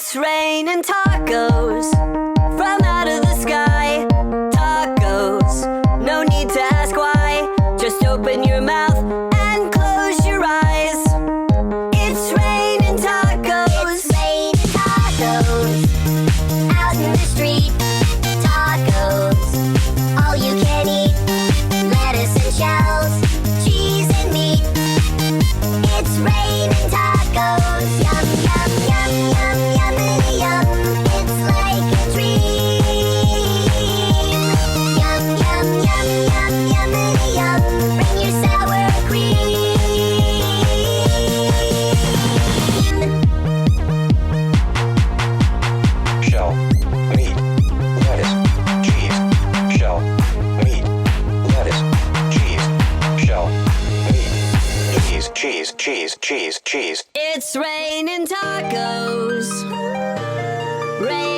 It's raining tacos from out of the sky. Tacos, no need to ask why. Just open your mouth and close your eyes. It's raining tacos. It's raining tacos out in the street. Tacos, all you can eat. Lettuce and shells, cheese and meat. It's raining tacos. Yum, yum, yum, yum, yummity yum. It's like a dream. Yum, yum, yum, yum, yummity yum. Bring your sour cream. Shell, meat, lettuce, cheese. Shell, meat, lettuce, cheese. Shell, meat, cheese, cheese, cheese, cheese. It's raining tacos. Rain